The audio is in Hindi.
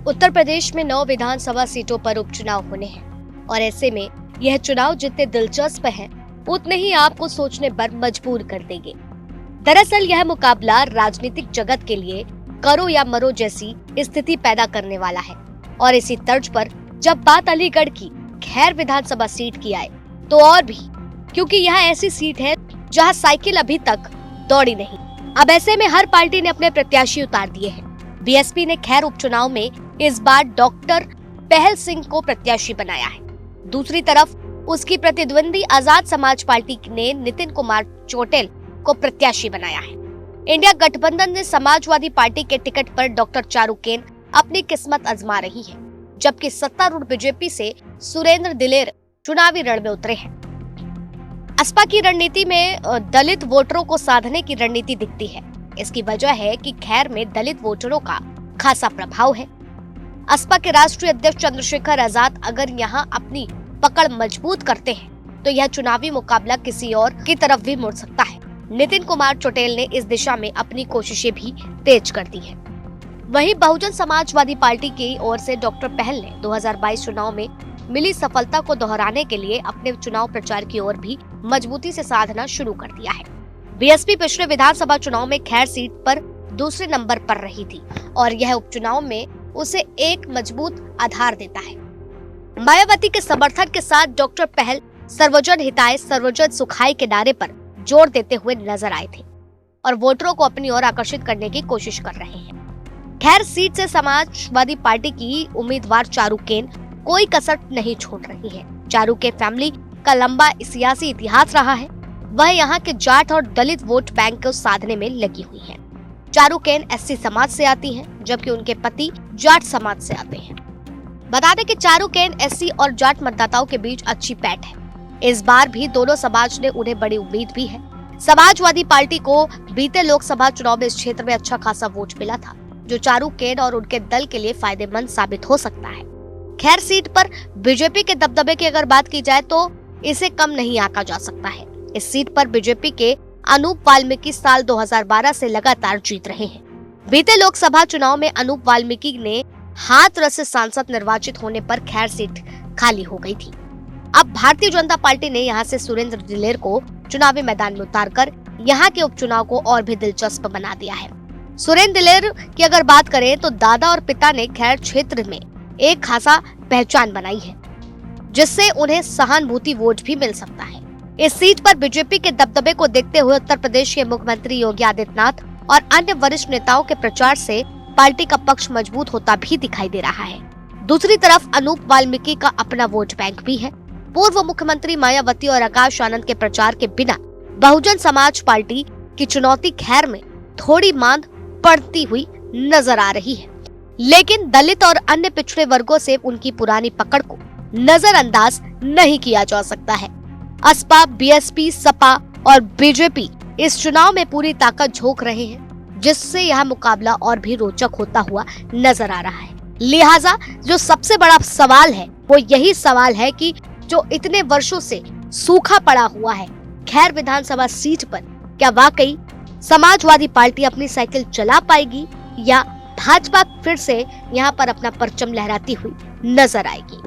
उत्तर प्रदेश में 9 विधानसभा सीटों पर उपचुनाव होने हैं और ऐसे में यह चुनाव जितने दिलचस्प हैं, उतने ही आपको सोचने पर मजबूर कर देंगे। दरअसल यह मुकाबला राजनीतिक जगत के लिए करो या मरो जैसी स्थिति पैदा करने वाला है और इसी तर्ज पर जब बात अलीगढ़ की खैर विधानसभा सीट की आए तो और भी, क्योंकि यह ऐसी सीट है जहां साइकिल अभी तक दौड़ी नहीं। अब ऐसे में हर पार्टी ने अपने प्रत्याशी उतार दिए हैं। बीएसपी ने खैर उपचुनाव में इस बार डॉक्टर पहल सिंह को प्रत्याशी बनाया है। दूसरी तरफ उसकी प्रतिद्वंदी आजाद समाज पार्टी ने नितिन कुमार चोटेल को प्रत्याशी बनाया है। इंडिया गठबंधन ने समाजवादी पार्टी के टिकट पर डॉक्टर चारुकेन अपनी किस्मत आजमा रही है, जबकि सत्तारूढ़ बीजेपी से सुरेंद्र दिलेर चुनावी रण में उतरे हैं। असपा की रणनीति में दलित वोटरों को साधने की रणनीति दिखती है। इसकी वजह है कि खैर में दलित वोटरों का खासा प्रभाव है। असपा के राष्ट्रीय अध्यक्ष चंद्रशेखर आजाद अगर यहां अपनी पकड़ मजबूत करते हैं तो यह चुनावी मुकाबला किसी और की तरफ भी मुड़ सकता है। नितिन कुमार चोटेल ने इस दिशा में अपनी कोशिशें भी तेज कर दी है। वहीं बहुजन समाजवादी पार्टी की ओर से डॉक्टर पहल ने 2022 चुनाव में मिली सफलता को दोहराने के लिए अपने चुनाव प्रचार की ओर भी मजबूती से साधना शुरू कर दिया है। बीएसपी पिछले विधानसभा चुनाव में खैर सीट पर दूसरे नंबर पर रही थी और यह उपचुनाव में उसे एक मजबूत आधार देता है। मायावती के समर्थन के साथ डॉक्टर पहल सर्वजन हिताय सर्वजन सुखाय के नारे पर जोर देते हुए नजर आए थे और वोटरों को अपनी ओर आकर्षित करने की कोशिश कर रहे हैं। खैर सीट से समाजवादी पार्टी की उम्मीदवार चारुकेन कोई कसर नहीं छोड़ रही है। चारुकेन फैमिली का लंबा सियासी इतिहास रहा है। वह यहाँ के जाट और दलित वोट बैंक को साधने में लगी हुई है। चारुकेन एससी समाज से आती हैं, जबकि उनके पति जाट समाज से आते हैं। बता दें कि चारुकेन एससी और जाट मतदाताओं के बीच अच्छी पैठ है। इस बार भी दोनों समाज ने उन्हें बड़ी उम्मीद भी है। समाजवादी पार्टी को बीते लोकसभा चुनाव में इस क्षेत्र में अच्छा खासा वोट मिला था, जो चारुकेन और उनके दल के लिए फायदेमंद साबित हो सकता है। खैर सीट पर बीजेपी के दबदबे की अगर बात की जाए तो इसे कम नहीं आंका जा सकता है। इस सीट पर बीजेपी के अनूप वाल्मीकि साल 2012 से लगातार जीत रहे हैं। बीते लोकसभा चुनाव में अनूप वाल्मीकि ने हाथरस से सांसद निर्वाचित होने पर खैर सीट खाली हो गई थी। अब भारतीय जनता पार्टी ने यहां से सुरेंद्र दिलेर को चुनावी मैदान में उतारकर यहां के उपचुनाव को और भी दिलचस्प बना दिया है। सुरेंद्र दिलेर की अगर बात करें तो दादा और पिता ने खैर क्षेत्र में एक खासा पहचान बनाई है, जिससे उन्हें सहानुभूति वोट भी मिल सकता है। इस सीट पर बीजेपी के दबदबे को देखते हुए उत्तर प्रदेश के मुख्यमंत्री योगी आदित्यनाथ और अन्य वरिष्ठ नेताओं के प्रचार से पार्टी का पक्ष मजबूत होता भी दिखाई दे रहा है। दूसरी तरफ अनूप वाल्मीकि का अपना वोट बैंक भी है। पूर्व मुख्यमंत्री मायावती और आकाश आनंद के प्रचार के बिना बहुजन समाज पार्टी की चुनौती खैर में थोड़ी मांद पड़ती हुई नजर आ रही है, लेकिन दलित और अन्य पिछड़े वर्गों से उनकी पुरानी पकड़ को नजरअंदाज नहीं किया जा सकता है। असपा, बीएसपी, सपा और बीजेपी इस चुनाव में पूरी ताकत झोंक रहे हैं, जिससे यह मुकाबला और भी रोचक होता हुआ नजर आ रहा है। लिहाजा जो सबसे बड़ा सवाल है वो यही सवाल है कि जो इतने वर्षों से सूखा पड़ा हुआ है खैर विधानसभा सीट पर, क्या वाकई समाजवादी पार्टी अपनी साइकिल चला पाएगी या भाजपा फिर से यहाँ पर अपना परचम लहराती हुई नजर आएगी।